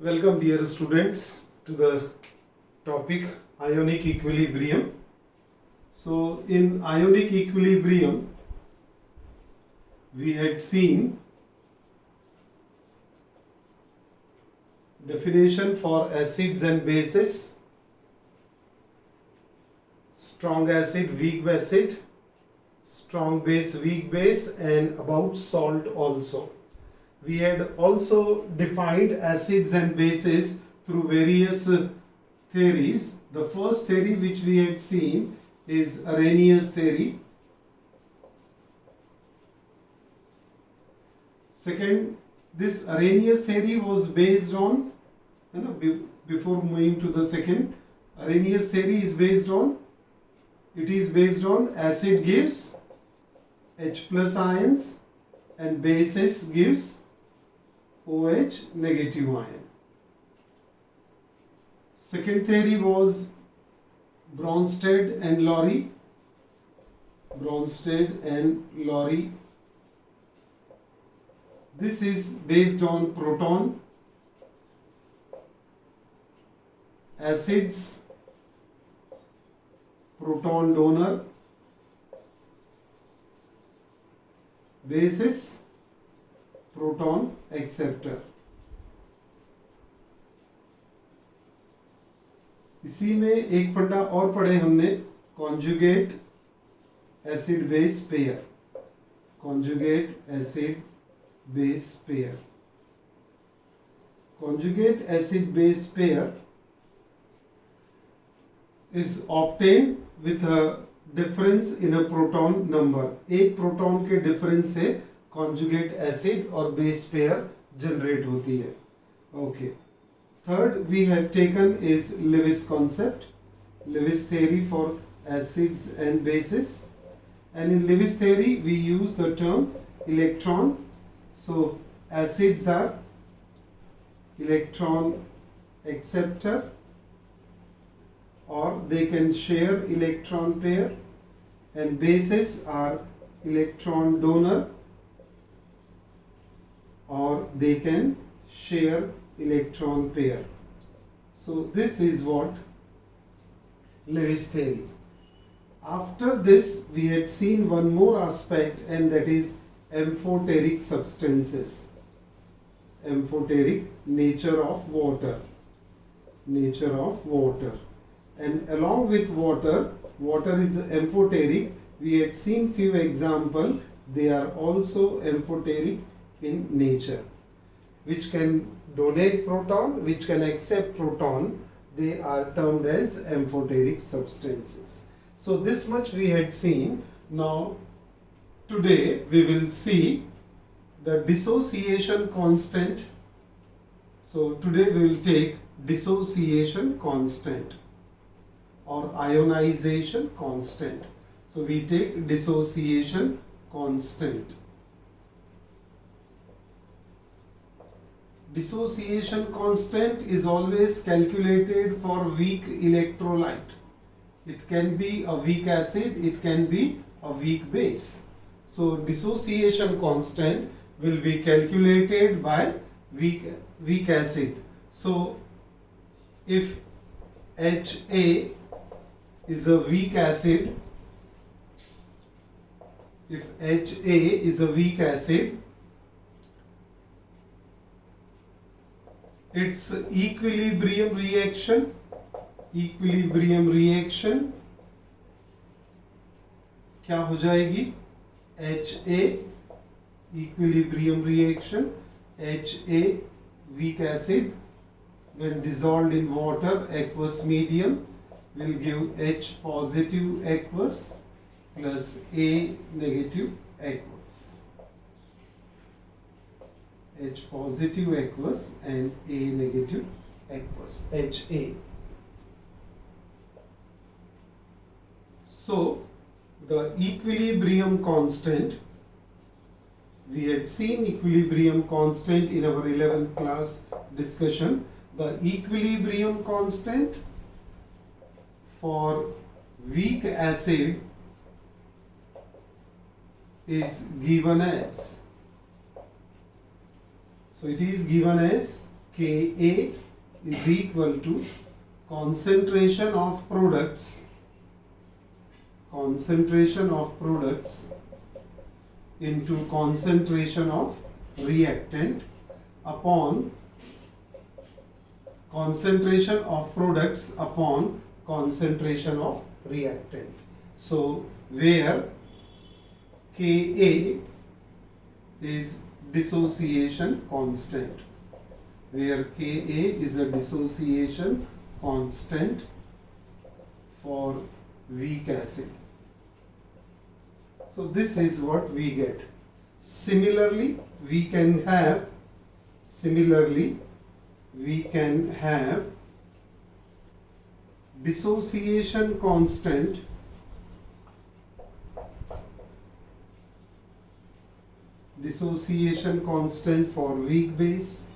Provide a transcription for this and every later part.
Welcome dear students to the topic ionic equilibrium. So in ionic equilibrium we had seen definition for acids and bases, strong acid, weak acid, strong base, weak base, and about salt also. We had also defined acids and bases through various theories. The first theory which we had seen is Arrhenius theory. Second, this Arrhenius theory was based on, before moving to the second, Arrhenius theory is based on, acid gives H plus ions and bases gives OH negative ion. Second theory was Bronsted and Lowry. This is based on proton, acids, proton donor, bases, proton acceptor. इसी में एक फंडा और पढ़े हमने, conjugate acid base pair. Conjugate acid base pair. Conjugate acid base pair is obtained with a difference in a proton number. एक proton के difference से कॉन्जुगेट एसिड और बेस पेयर जनरेट होती है. Okay. Third we have taken is Lewis concept, Lewis theory for acids and bases. And in Lewis theory we use the term electron. So acids are electron acceptor or they can share electron pair, and bases are electron donor or they can share electron pair. So this is what Lewis theory. After this we had seen one more aspect, and that is amphoteric substances. Amphoteric, nature of water. And along with water is amphoteric. We had seen few examples. They are also amphoteric in nature, which can donate proton, which can accept proton. They are termed as amphoteric substances. So this much we had seen. Now today we will see the dissociation constant. So today we will take dissociation constant or ionization constant. So we take dissociation constant. Dissociation constant is always calculated for weak electrolyte. It can be a weak acid, it can be a weak base. So dissociation constant will be calculated by weak acid. So if HA is a weak acid, its equilibrium reaction क्या हो जाएगी? HA equilibrium reaction, HA weak acid when dissolved in water aqueous medium will give H positive aqueous plus A negative aqueous. H positive aqueous and A negative aqueous, HA. So the equilibrium constant, we had seen equilibrium constant in our 11th class discussion. The equilibrium constant for weak acid is given as, so it is given as Ka is equal to concentration of products into concentration of reactant upon concentration of products upon concentration of reactant. So where Ka is dissociation constant, where Ka is a dissociation constant for weak acid. So this is what we get. Similarly, we can have dissociation constant for weak base.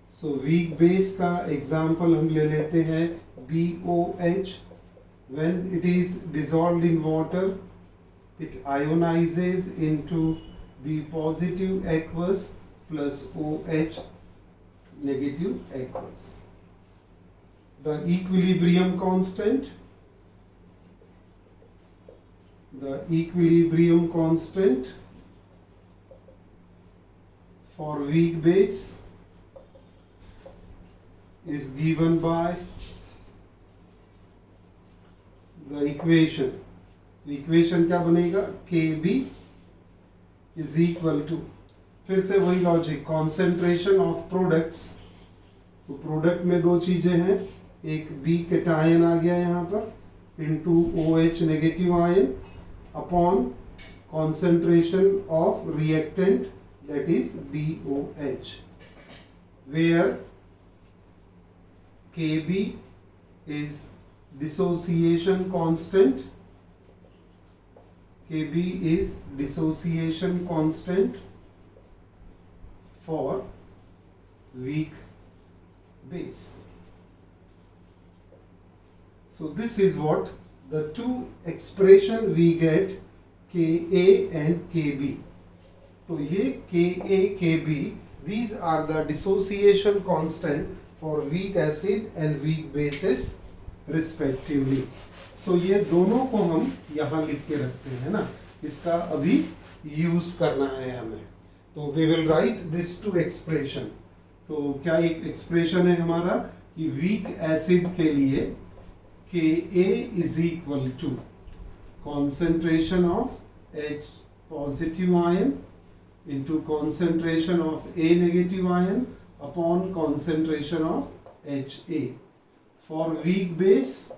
So weak base का example हम ले लेते हैं BOH. When it is dissolved in water, it ionizes into B positive aqueous plus OH negative aqueous. The equilibrium constant for weak base is given by the equation. Equation क्या बनेगा? Kb is equal to, फिर से वही logic, concentration of products. तो product में दो चीजें हैं, एक B कैटायन आ गया यहाँ पर into OH negative ion upon concentration of reactant that is BOH, where Kb is dissociation constant. Kb is dissociation constant for weak base. So this is what the two expression we get, Ka and Kb. तो ये Ka, Kb, these are the dissociation constant for weak acid and weak bases respectively. So ये दोनों को हम यहाँ लिख के रखते हैं ना, इसका अभी यूज करना है हमें. तो we will write this two expression. तो क्या एक एक्सप्रेशन है हमारा कि वीक एसिड के लिए Ka is equal to concentration of H positive ion into concentration of A negative ion upon concentration of Ha. For weak base,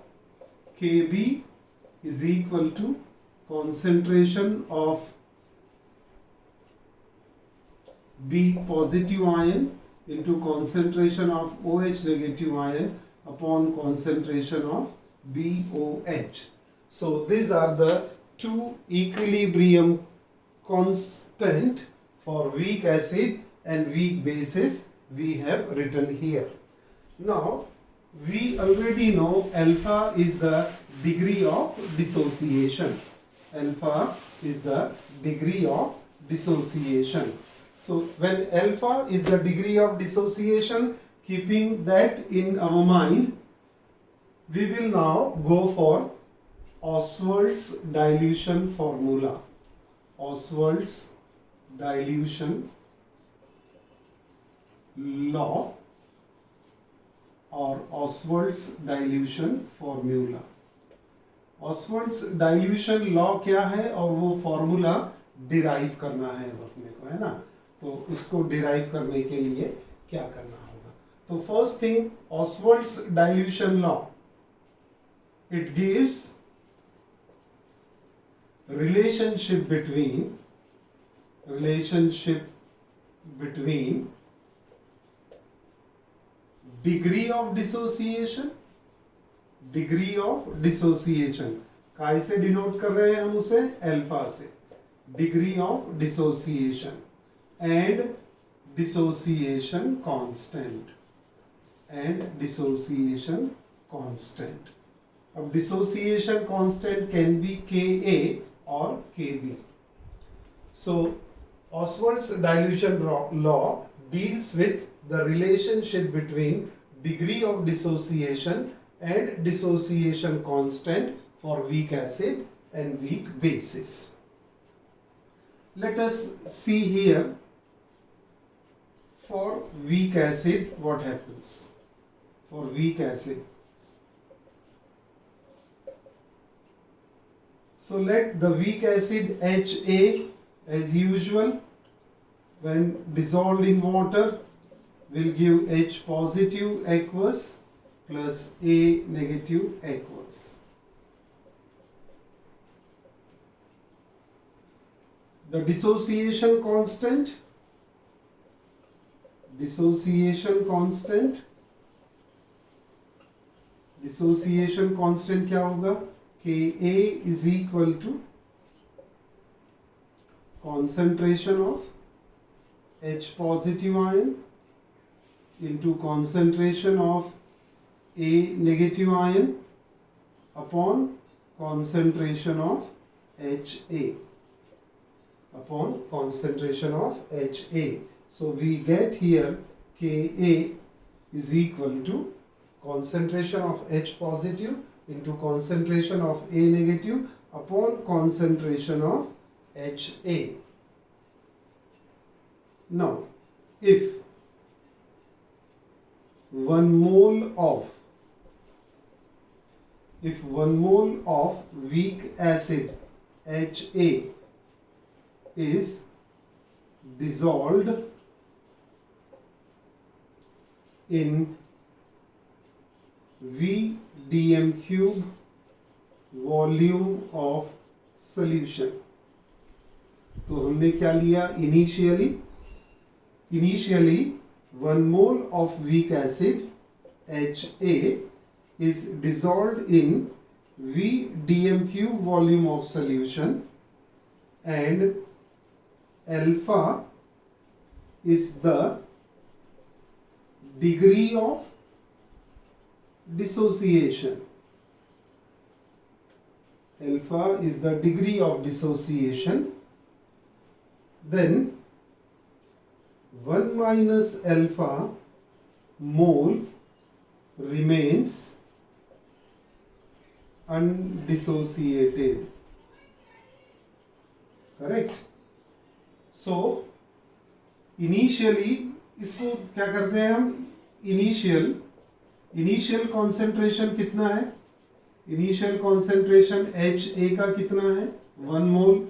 Kb is equal to concentration of B positive ion into concentration of OH negative ion upon concentration of BOH. So these are the two equilibrium constant for weak acid and weak bases we have written here. Now we already know alpha is the degree of dissociation. Alpha is the degree of dissociation. So when alpha is the degree of dissociation, keeping that in our mind, we will now go for Ostwald's dilution formula. Ostwald's dilution law और Ostwald's dilution formula. Ostwald's dilution law क्या है और वो formula derive करना है अपने को, है ना. तो उसको डिराइव करने के लिए क्या करना होगा? तो first thing, Ostwald's dilution law, it gives relationship between degree of dissociation काय से डिनोट कर रहे हैं हम उसे? अल्फा से. Degree of dissociation and dissociation constant. अब dissociation constant can be Ka or Kb. So Ostwald's dilution law deals with the relationship between degree of dissociation and dissociation constant for weak acid and weak bases. Let us see here for weak acid what happens. For weak acid, so let the weak acid HA, as usual, when dissolved in water, will give H positive aqueous plus A negative aqueous. The dissociation constant क्या होगा? Ka is equal to concentration of H positive ion into concentration of A negative ion upon concentration of HA. So we get here Ka is equal to concentration of H positive into concentration of A negative upon concentration of HA. Now, if 1 mole of weak acid HA is dissolved in VDM cube volume of solution, तो हमने क्या लिया? Initially 1 mole of weak acid HA is dissolved in VDM cube volume of solution, and alpha is the degree of dissociation. Then 1 minus alpha mole remains undissociated. Correct? So initially इसको क्या करते हैं हम? Initial concentration कितना है? Initial concentration HA का कितना है? 1 मोल.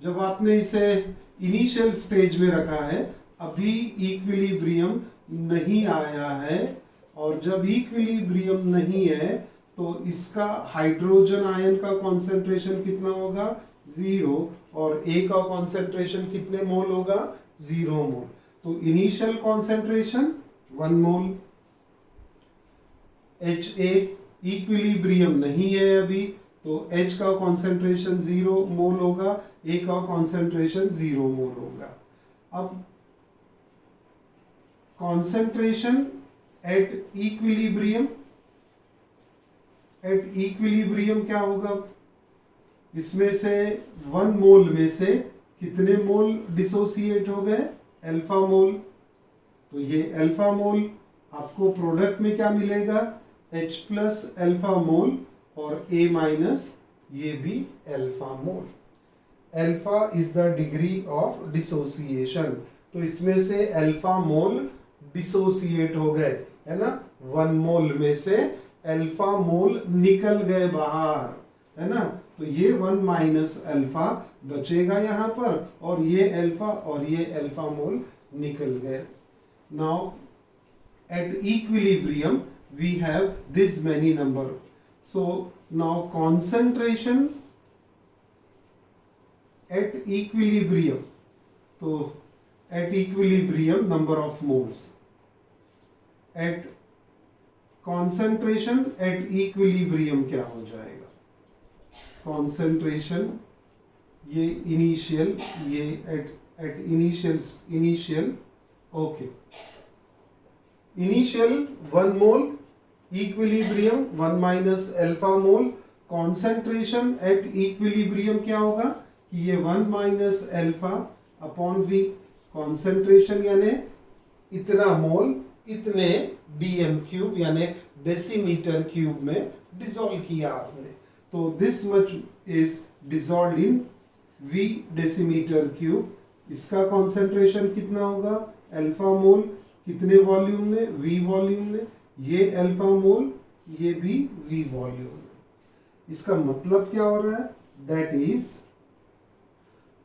जब आपने इसे इनिशियल स्टेज में रखा है, अभी इक्विलिब्रियम नहीं आया है, और जब इक्विलिब्रियम नहीं है तो इसका हाइड्रोजन आयन का कॉन्सेंट्रेशन कितना होगा? 0. और A का कॉन्सेंट्रेशन कितने मोल होगा? 0 मोल. तो इनिशियल कॉन्सेंट्रेशन 1 मोल. HA इक्विलिब्रियम नहीं है अभी, तो H का कॉन्सेंट्रेशन 0 मोल होगा, A का कॉन्सेंट्रेशन 0 मोल होगा. अब कॉन्सेंट्रेशन एट इक्विलिब्रियम क्या होगा? इसमें से 1 मोल में से कितने मोल डिसोसिएट हो गए? अल्फा मोल. तो ये अल्फा मोल आपको प्रोडक्ट में क्या मिलेगा? H प्लस अल्फा मोल और A माइनस ये भी alpha mole. Alpha is the degree of dissociation. तो इसमें से अल्फा मोल डिसोसिएट हो गए, है ना? 1 मोल में से अल्फा मोल निकल गए बाहर, है ना? तो ये 1 माइनस अल्फा बचेगा यहाँ पर, और ये अल्फा और ये अल्फा मोल निकल गए. Now at equilibrium we have this many number. So now concentration at equilibrium. So at equilibrium number of moles. At concentration at equilibrium क्या हो जाएगा? Concentration ये initial, ये at initial okay. Initial 1 mole, equilibrium 1 minus alpha mole. Concentration at equilibrium क्या होगा? कि ये 1 minus alpha upon V. Concentration यानी इतना मोल इतने डीएम क्यूब यानी डेसीमीटर क्यूब में डिसॉल्व किया आपने। तो this much is dissolve in V decimetre cube. इसका कॉन्सेंट्रेशन कितना होगा? अल्फा मोल कितने वॉल्यूम में? V वॉल्यूम में। ये अल्फा मोल, ये भी V वॉल्यूम में। इसका मतलब क्या हो रहा है? That is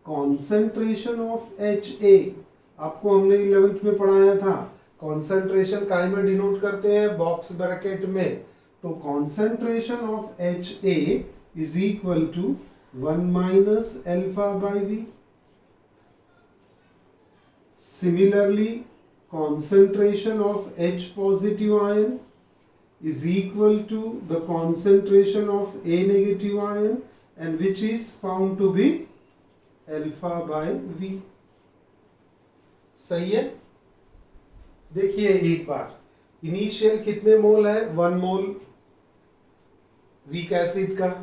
concentration of HA। आपको हमने 11th में पढ़ाया था, कॉन्सेंट्रेशन काय में डिनोट करते हैं? बॉक्स ब्रैकेट में। तो concentration of HA is equal to 1 minus alpha by V. Similarly, concentration of H positive ion is equal to the concentration of A negative ion, and which is found to be alpha by V. सही है? देखिए एक बार, initial कितने मोल है? 1 मोल weak acid का,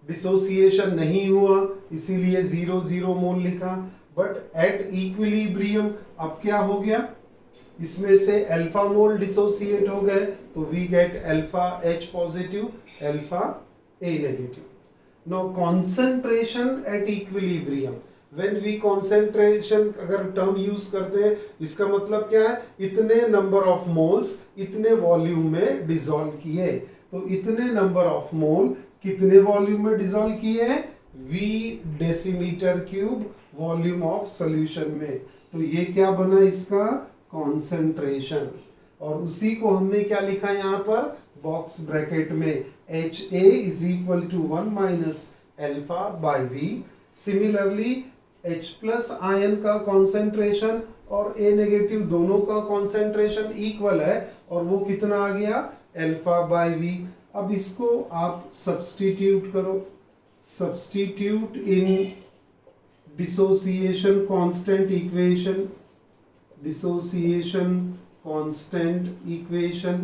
dissociation नहीं हुआ इसीलिए 0 मोल लिखा। बट एट इक्विलिब्रियम अब क्या हो गया? इसमें से अल्फा मोल डिसोसिएट हो गए, तो we get alpha H positive, alpha A negative. Now concentration at equilibrium, when we concentration अगर टर्म यूज करते हैं, इसका मतलब क्या है? इतने नंबर ऑफ मोल्स इतने वॉल्यूम में डिसॉल्व किए। तो इतने नंबर ऑफ मोल कितने वॉल्यूम में डिसॉल्व किए हैं? V decimetre cube volume of solution में। तो ये क्या बना? इसका कॉन्सेंट्रेशन। और उसी को हमने क्या लिखा यहाँ पर बॉक्स ब्रैकेट में, HA is equal to 1 minus alpha by V। Similarly H plus ion का कॉन्सेंट्रेशन और A नेगेटिव दोनों का कॉन्सेंट्रेशन इक्वल है, और वो कितना आ गया? Alpha by V। अब इसको आप सब्स्टिट्यूट करो, substitute in dissociation constant equation, dissociation constant equation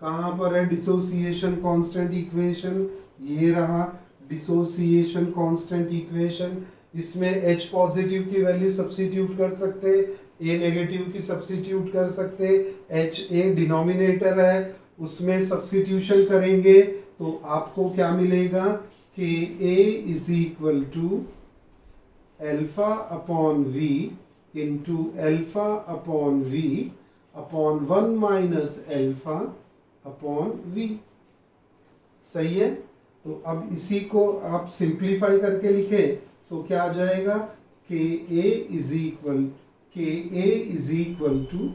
कहाँ पर है? डिसोसिएशन कांस्टेंट इक्वेशन ये रहा, डिसोसिएशन कांस्टेंट इक्वेशन। इसमें H पॉजिटिव की वैल्यू सब्स्टिट्यूट कर सकते, A नेगेटिव की सब्स्टिट्यूट कर सकते, HA डिनोमिनेटर है उसमें सब्स्टिट्यूशन करेंगे तो आपको क्या मिलेगा? कि A is equal to alpha upon V into alpha upon V upon 1 minus alpha upon V। सही है? तो अब इसी को आप सिंप्लीफाई करके लिखे तो क्या आ जाएगा? कि A is equal to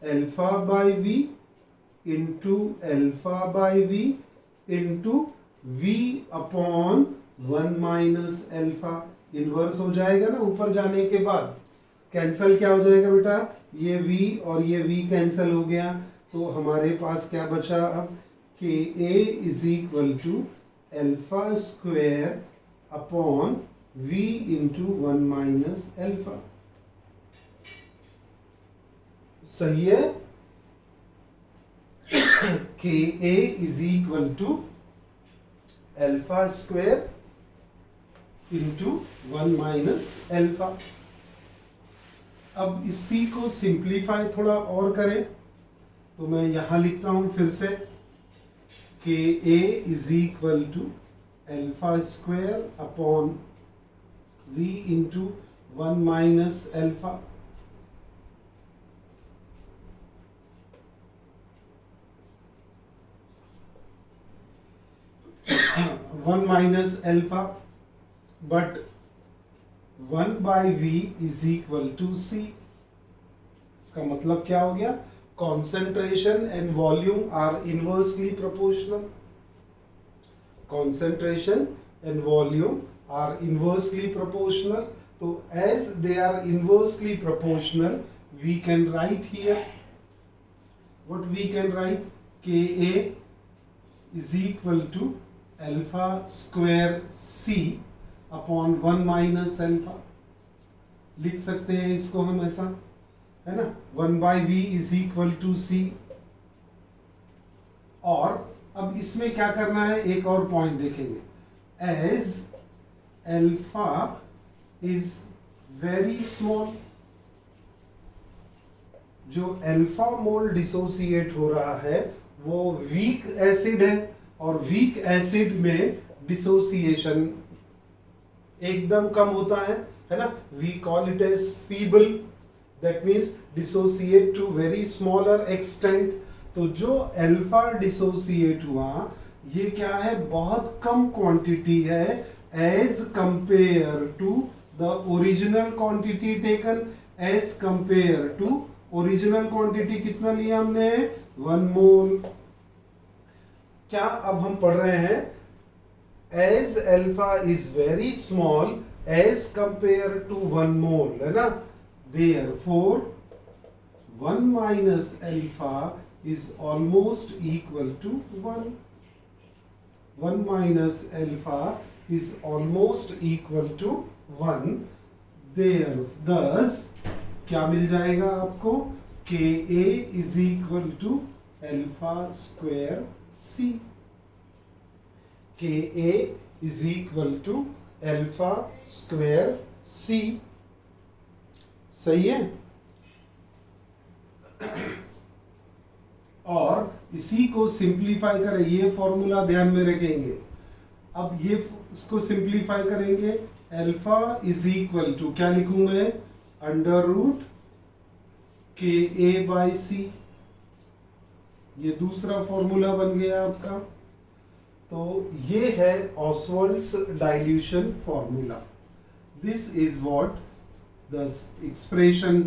alpha by V into alpha by V into V upon 1 minus alpha. Inverse हो जाएगा ना ऊपर जाने के बाद, कैंसल क्या हो जाएगा बेटा? ये V और ये V कैंसल हो गया, तो हमारे पास क्या बचा अब? कि A is equal to alpha square upon V into 1 minus alpha. सही है? Ka is equal to alpha square into 1 minus alpha. अब इसी को सिंप्लीफाई थोड़ा और करें तो मैं यहां लिखता हूं फिर से, Ka is equal to alpha square upon V into 1 minus alpha. 1 minus alpha, but 1 by V is equal to C। इसका मतलब क्या हो गया? Concentration and volume are inversely proportional. Concentration and volume are inversely proportional. So as they are inversely proportional, we can write here, what we can write? Ka is equal to alpha square C upon 1 minus alpha. लिख सकते हैं इसको हम ऐसा, है ना? 1 by V is equal to C। और अब इसमें क्या करना है, एक और पॉइंट देखेंगे। As alpha is very small, जो अल्फा मोल डिसोसिएट हो रहा है वो वीक एसिड है, और वीक एसिड में डिसोसिएशन एकदम कम होता है ना. We call it as feeble, that means dissociate to very smaller extent. तो जो अल्फा डिसोसिएट हुआ ये क्या है, बहुत कम क्वांटिटी है as compare to the original quantity taken. As compare to original quantity कितना लिया हमने, 1 मोल. क्या अब हम पढ़ रहे हैं, as alpha is very small as compare to 1 mole, है ना. Therefore 1 minus alpha is almost equal to 1. 1 minus alpha is almost equal to 1. There, thus क्या मिल जाएगा आपको, Ka is equal to alpha square C. Ka is equal to alpha square C. सही है. और इसी को सिंप्लीफाई करें, ये फॉर्मूला ध्यान में रखेंगे. अब ये इसको सिंप्लीफाई करेंगे, अल्फा इज इक्वल टू क्या लिखूं मैं, under root K A by सी. ये दूसरा फॉर्मूला बन गया आपका. तो ये है Ostwald's dilution formula. This is what the expression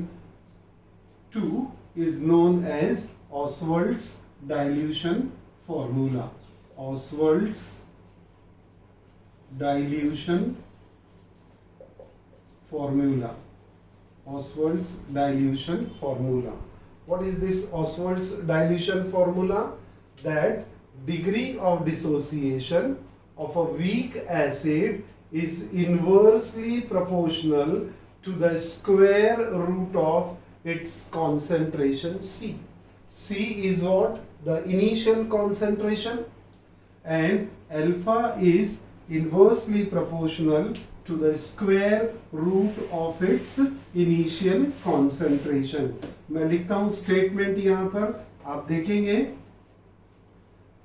2 is known as Oswald's dilution formula. Oswald's dilution formula. Oswald's dilution formula. What is this Oswald's dilution formula? That degree of dissociation of a weak acid is inversely proportional to the square root of its concentration C. C is what? The initial concentration, and alpha is inversely proportional to the square root of its initial concentration. मैं लिखता हूं statement यहां पर, आप देखेंगे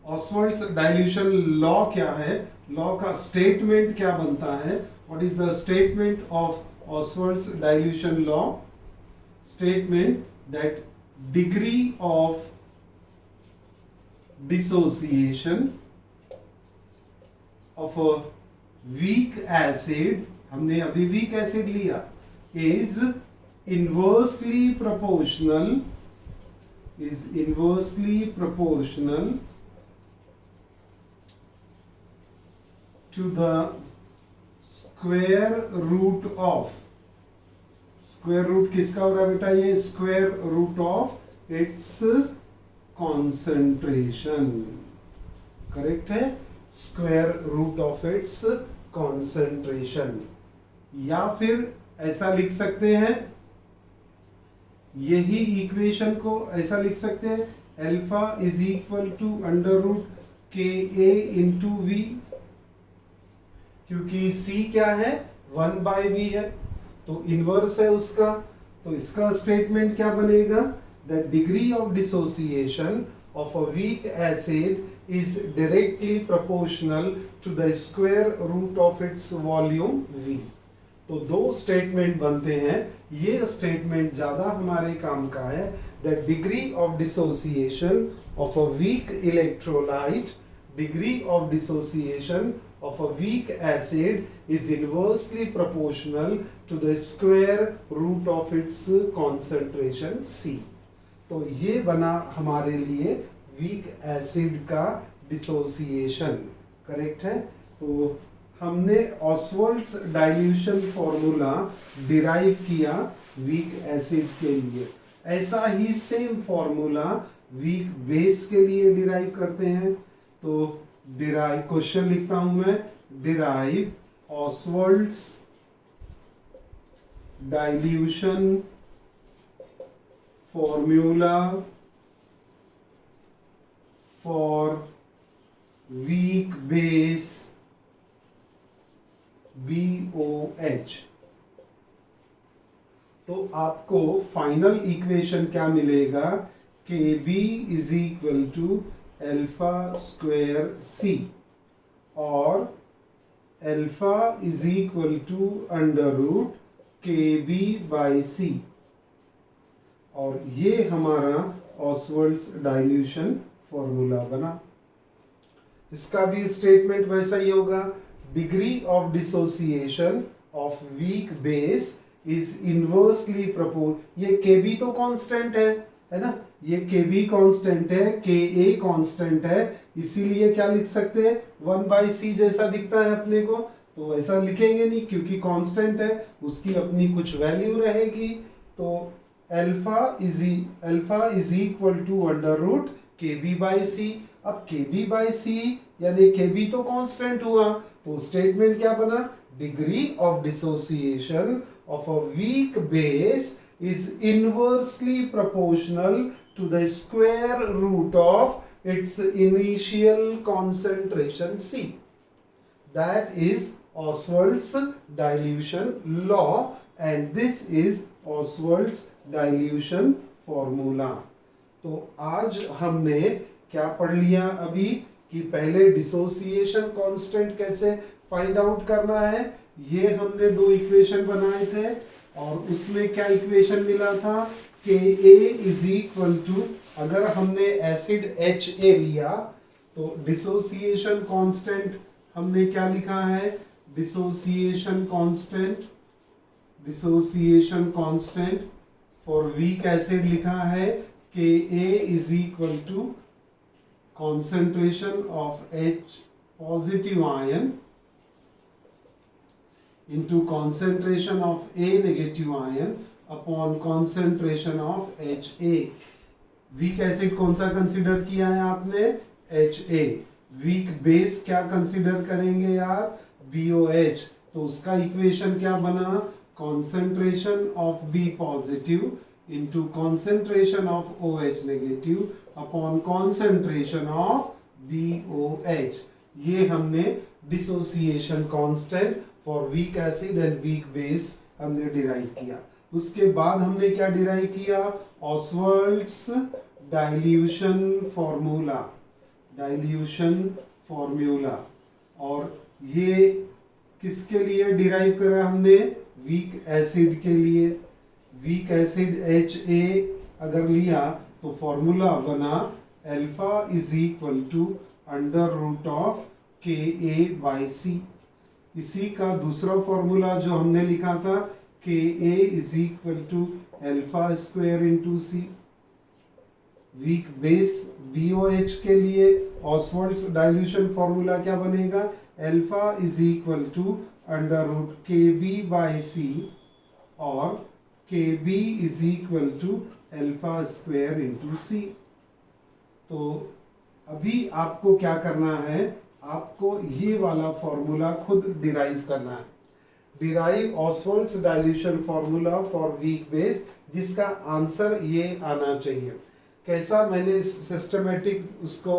ऑसवाल्ड्स dilution law क्या है, law का स्टेटमेंट क्या बनता है. What is the statement of Ostwald's dilution law? Statement that degree of dissociation of a weak acid, हमने अभी weak acid लिया, is inversely proportional to the square root of, square root किसका हो रहा है बेटा, ये square root of its concentration. Correct है, square root of its concentration. या फिर ऐसा लिख सकते हैं, यही इक्वेशन को ऐसा लिख सकते हैं, alpha is equal to under root K A into we. क्योंकि सी क्या है, 1 बाई वी है, तो इनवर्स है उसका. तो इसका स्टेटमेंट क्या बनेगा, the degree of dissociation of a weak acid is directly proportional to the square root of its volume V. तो दो स्टेटमेंट बनते हैं. ये स्टेटमेंट ज्यादा हमारे काम का है, the degree of dissociation of a weak electrolyte, degree of dissociation of a weak acid is inversely proportional to the square root of its concentration C. तो ये बना हमारे लिए weak acid का dissociation. करेक्ट है. तो हमने ऑसवाल्ड्स डाइल्यूशन फॉर्मूला डिराइव किया वीक एसिड के लिए. ऐसा ही सेम फॉर्मूला वीक बेस के लिए डिराइव करते हैं. तो डिराइव, क्वेश्चन लिखता हूं मैं, derive Ostwald's dilution formula for weak base BOH. तो आपको फाइनल इक्वेशन क्या मिलेगा, K B is equal to alpha square C और alpha is equal to under root K B by C, और ये हमारा ऑसवर्ल्ड्स डाइल्यूशन फॉर्मूला बना। इसका भी स्टेटमेंट वैसा ही होगा, degree of dissociation of weak base is inversely proportional. ये के बी तो कांस्टेंट है ना, ये के बी कांस्टेंट है, के ए कांस्टेंट है, इसीलिए क्या लिख सकते हैं, 1/c जैसा दिखता है अपने को, तो वैसा लिखेंगे नहीं क्योंकि कांस्टेंट है, उसकी अपनी कुछ वैल्यू रहेगी। तो alpha is equal to under root K B by C. अब के बी बाई सी यानी के बी तो कांस्टेंट हुआ, तो स्टेटमेंट क्या बना, degree of dissociation of a weak base is inversely proportional to the square root of its initial concentration C. That is Oswald's dilution law, and this is Oswald's dilution formula. तो आज हमने क्या पढ़ लिया अभी कि पहले डिसोसिएशन कांस्टेंट कैसे फाइंड आउट करना है, ये हमने दो इक्वेशन बनाए थे और उसमें क्या इक्वेशन मिला था, K A is equal to, अगर हमने एसिड एच ए लिया तो डिसोसिएशन कांस्टेंट हमने क्या लिखा है, dissociation constant for weak acid लिखा है K A is equal to concentration of H positive ion into concentration of A negative ion upon concentration of HA. Weak acid कौन सा कंसीडर किया है आपने, HA। वीक बेस क्या consider करेंगे यार, BOH। तो उसका इक्वेशन क्या बना, concentration of B positive into concentration of OH negative upon concentration of BOH। ये हमने dissociation constant for weak acid and weak base हमने डिराइव किया। उसके बाद हमने क्या डिराइव किया, ऑसवर्ल्ड्स डाइल्यूशन फॉर्मूला। और ये किसके लिए डिराइव करा हमने, वीक एसिड के लिए। वीक एसिड HA अगर लिया तो फॉर्मूला बना alpha is equal to under root of K A by सी। इसी का दूसरा फॉर्मूला जो हमने लिखा था, K A is equal to alpha square into C. Weak base BOH के लिए ऑसवर्ल्ड्स डाइल्यूशन फॉर्मूला क्या बनेगा, alpha is equal to under root K B by C और K B is equal to alpha square into C. तो अभी आपको क्या करना है, आपको ये वाला फॉर्मूला खुद डिराइव करना है, derive Ostwald's dilution formula for weak base, जिसका आंसर ये आना चाहिए। कैसा मैंने सिस्टमेटिक उसको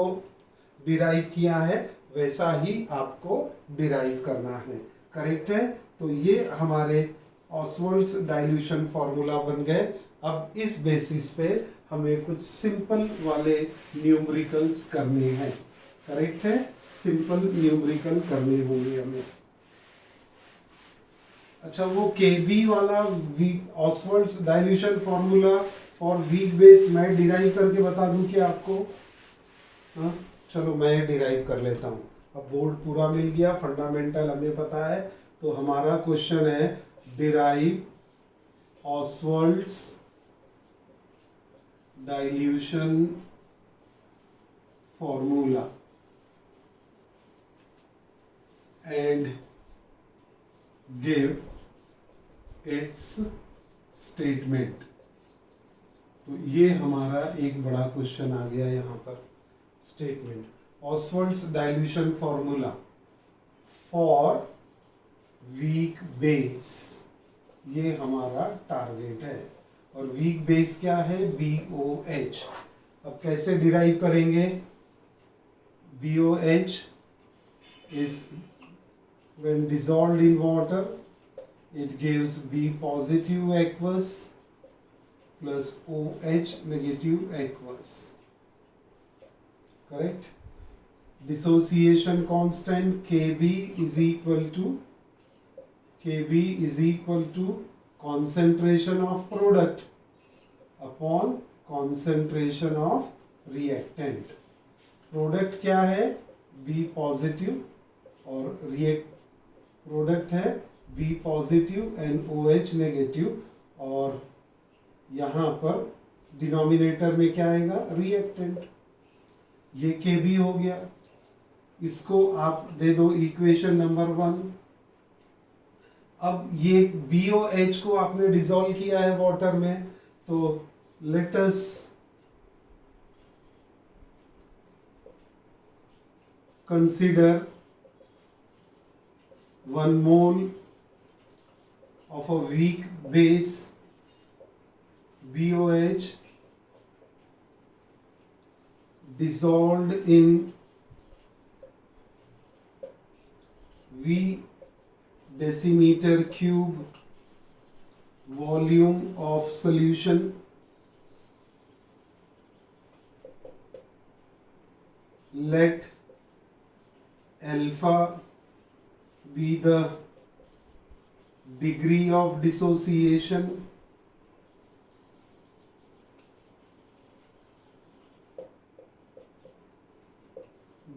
डिराइव किया है वैसा ही आपको डिराइव करना है, करेक्ट है। तो ये हमारे ऑसवर्ल्ड्स डाइल्यूशन फॉर्मूला बन गए। अब इस बेसिस पे हमें कुछ सिंपल वाले न्यूमेरिकल्स करने हैं, करेक्ट है, सिंपल न्यूमेरिकल करने होंगे हमें। अच्छा, वो KB वाला weak Ostwald's dilution formula for weak base मैं डिराइव करके बता दूं क्या आपको, हाँ चलो मैं डिराइव कर लेता हूं। अब बोर्ड पूरा मिल गया, फंडामेंटल हमें पता है, तो हमारा क्वेश्चन है derive Ostwald's dilution formula and give its statement। तो ये हमारा एक बड़ा क्वेश्चन आ गया यहाँ पर, statement Ostwald's dilution formula for weak base, ये हमारा टारगेट है। और वीक बेस क्या है, BOH। अब कैसे डिराइव करेंगे, BOH is when dissolved in water it gives B positive aqueous plus OH negative aqueous. Correct? Dissociation constant Kb is equal to concentration of product upon concentration of reactant. Product क्या है? B positive और product है B positive and OH negative, और यहाँ पर denominator में क्या आएगा? रिएक्टेंट. ये Kb हो गया. इसको आप दे दो इक्वेशन नंबर 1. अब ये BOH को आपने डिसॉल्व किया है वाटर में, तो let us consider 1 mole of a weak base BOH dissolved in V decimeter cube volume of solution. Let alpha be the degree of dissociation.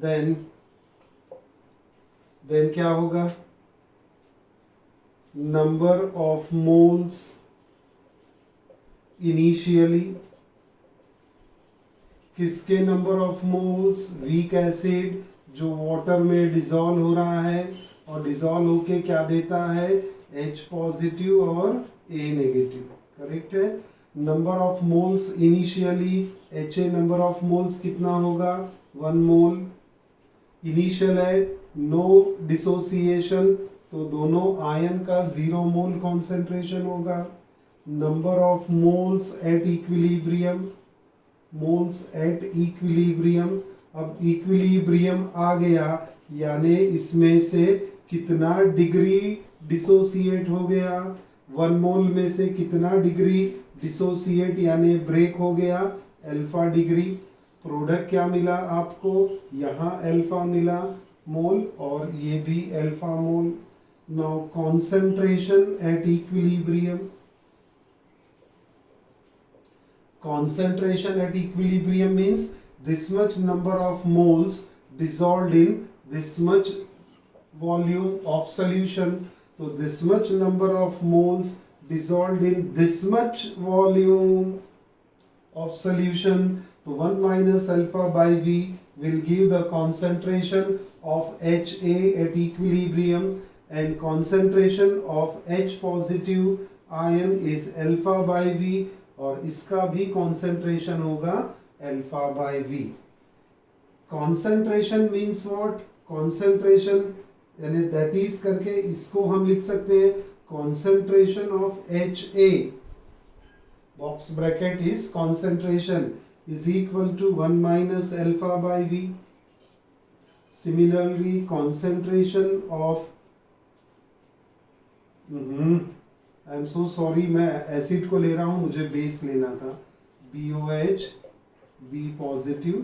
Then क्या होगा? Number of moles initially. किसके number of moles? Weak acid जो water में dissolve हो रहा है और dissolve होके क्या देता है? H पॉजिटिव और A नेगेटिव. करेक्ट है. Number of moles initially HA number of moles कितना होगा? 1 मोल. इनिशियल है, नो डिसोसिएशन, तो दोनों आयन का 0 मोल कॉन्सेंट्रेशन होगा. Number of moles at equilibrium. अब इक्विलिब्रियम आ गया, यानी इसमें से कितना डिग्री डिसोसिएट हो गया? 1 मोल में से कितना डिग्री डिसोसिएट यानी ब्रेक हो गया? Alpha degree. प्रोडक्ट क्या मिला आपको? यहाँ अल्फा मिला मोल और ये भी alpha mole. Now concentration at equilibrium. Concentration at equilibrium means this much number of moles dissolved in this much volume of solution. So this much number of moles dissolved in this much volume of solution. So 1 minus alpha by V will give the concentration of HA at equilibrium, and concentration of H positive ion is alpha by V, और इसका भी concentration होगा alpha by V. Concentration means what? Concentration यानी that is करके इसको हम लिख सकते हैं concentration of HA box bracket is concentration is equal to 1 minus alpha by V. Similarly concentration of I am so sorry, मैं acid को ले रहा हूं, मुझे बेस लेना था. BOH, B positive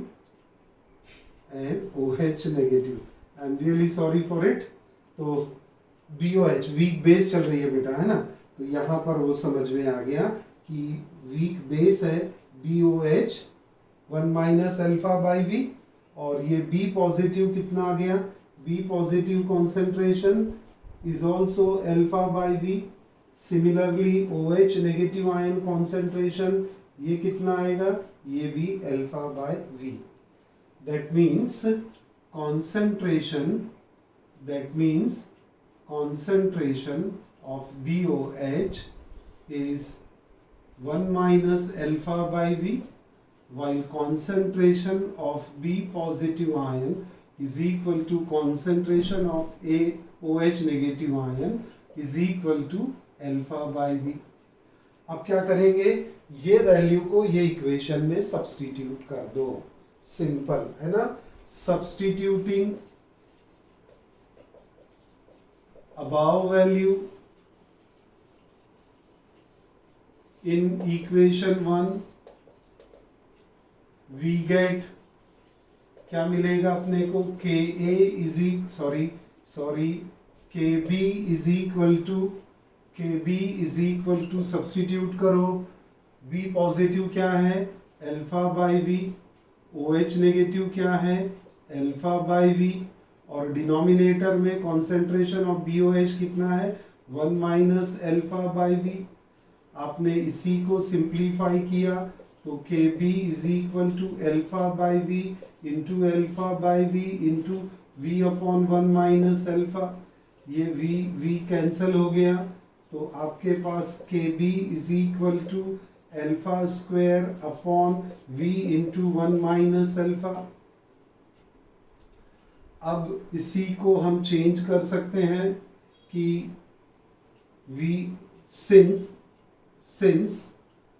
and OH negative. I am really sorry for it. तो BOH weak base चल रही है बेटा, है ना? तो यहाँ पर वो समझ में आ गया कि वीक बेस है BOH 1 minus alpha by V, और ये B पॉजिटिव कितना आ गया? B positive concentration is also alpha by V. Similarly OH negative ion concentration ये कितना आएगा? ये भी alpha by V. That means concentration of BOH is 1 minus alpha by V, while concentration of B positive ion is equal to concentration of OH negative ion is equal to alpha by V. अब क्या करेंगे? ये value को ये equation में substitute कर दो. Simple है ना? Substituting above value in equation 1 we get क्या मिलेगा अपने को, KB is equal to substitute करो, B पॉजिटिव क्या है alpha by V, OH negative क्या है अल्फा बाई वी, और डिनोमिनेटर में कॉन्सेंट्रेशन ऑफ BOH कितना है 1 माइनस अल्फा बाई वी। आपने इसी को सिंप्लीफाई किया तो KB is equal to alpha by V into alpha by V into V upon 1 minus alpha. ये V कैंसिल हो गया तो आपके पास KB is equal to alpha square upon V into 1 minus alpha. अब इसी को हम चेंज कर सकते हैं कि V since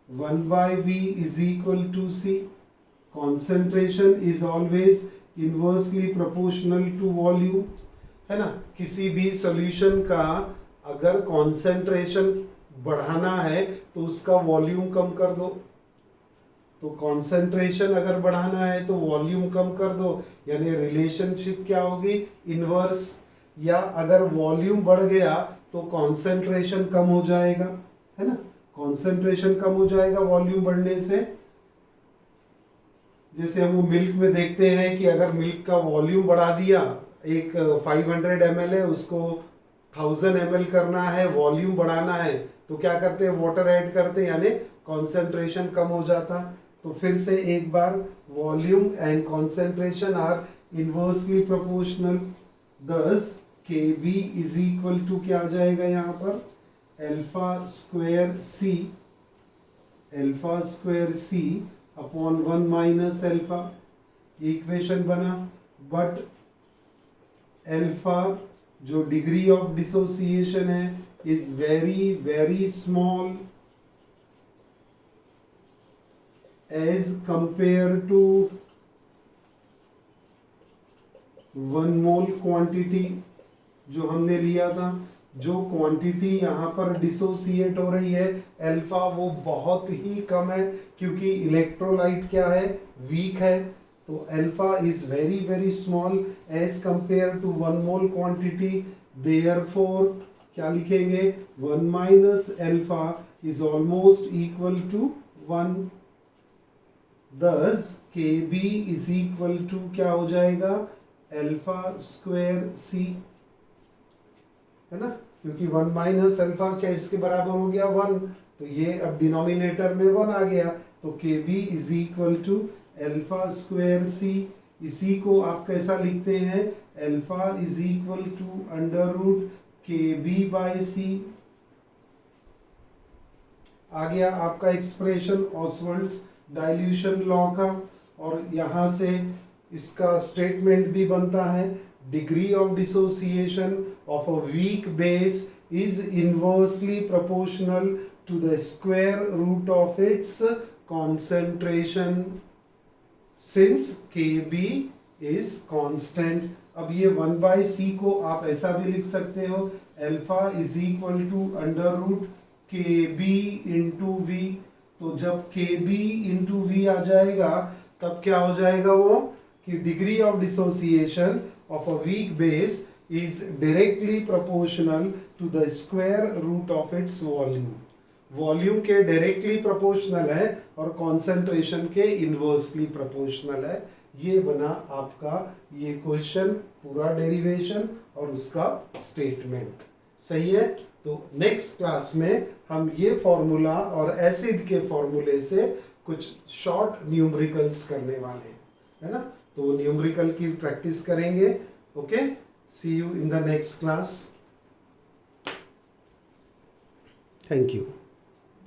1 by V is equal to C, concentration is always inversely proportional to volume, है ना। किसी भी सॉल्यूशन का अगर कॉन्सेंट्रेशन बढ़ाना है तो उसका वॉल्यूम कम कर दो, तो कॉन्सेंट्रेशन अगर बढ़ाना है तो वॉल्यूम कम कर दो, यानी रिलेशनशिप क्या होगी इनवर्स, या अगर वॉल्यूम बढ़ गया तो कॉन्सेंट्रेशन कम हो जाएगा, है ना। कॉन्सेंट्रेशन कम हो जाएगा वॉल्यूम बढ़ने से। जैसे हम वो मिल्क में देखते हैं कि अगर मिल्क का वॉल्यूम बढ़ा दिया, एक 500 ml है उसको 1000 ml करना है, वॉल्यूम बढ़ाना है तो क्या करते हैं वाटर ऐड करते हैं, यानी कॉन्सेंट्रेशन कम हो जाता। तो फिर से एक बार volume and concentration are inversely proportional, thus KB is equal to क्या आ जाएगा यहाँ पर alpha square C upon 1 minus alpha, equation बना। बट अल्फा जो डिग्री ऑफ डिसोसिएशन है is very very small as compare to 1 mole quantity जो हमने लिया था। जो क्वांटिटी यहाँ पर डिसोसिएट हो रही है अल्फा वो बहुत ही कम है, क्योंकि इलेक्ट्रोलाइट क्या है वीक है, तो alpha is very very small as compare to 1 mole quantity. Therefore क्या लिखेंगे 1 minus alpha is almost equal to 1, thus KB is equal to क्या हो जाएगा अल्फा स्क्वायर C, है ना, क्योंकि 1 माइनस अल्फा क्या इसके बराबर हो गया 1, तो ये अब डिनोमिनेटर में 1 आ गया, तो KB is equal to alpha square C। इसी को आप कैसा लिखते हैं alpha is equal to under root KB by C। आ गया आपका एक्सप्रेशन ऑसवाल्ड्स डाइल्यूशन लॉ का, और यहाँ से इसका स्टेटमेंट भी बनता है degree of dissociation of a weak base is inversely proportional to the square root of its concentration since Kb is constant। अब ये 1 by C को आप ऐसा भी लिख सकते हो alpha is equal to under root KB into V। तो जब KB इंटू V आ जाएगा तब क्या हो जाएगा वो कि degree of dissociation of a weak base is directly proportional to the square root of its volume। Volume के डायरेक्टली प्रोपोर्शनल है और कॉन्सेंट्रेशन के इनवर्सली प्रोपोर्शनल है। ये बना आपका ये क्वेश्चन, पूरा डेरिवेशन और उसका स्टेटमेंट। सही है। तो नेक्स्ट क्लास में हम ये फॉर्मूला और एसिड के फॉर्मूले से कुछ शॉर्ट न्यूमेरिकल्स करने वाले हैं, है ना। तो न्यूमेरिकल की प्रैक्टिस करेंगे। Okay, see you in the next class. Thank you.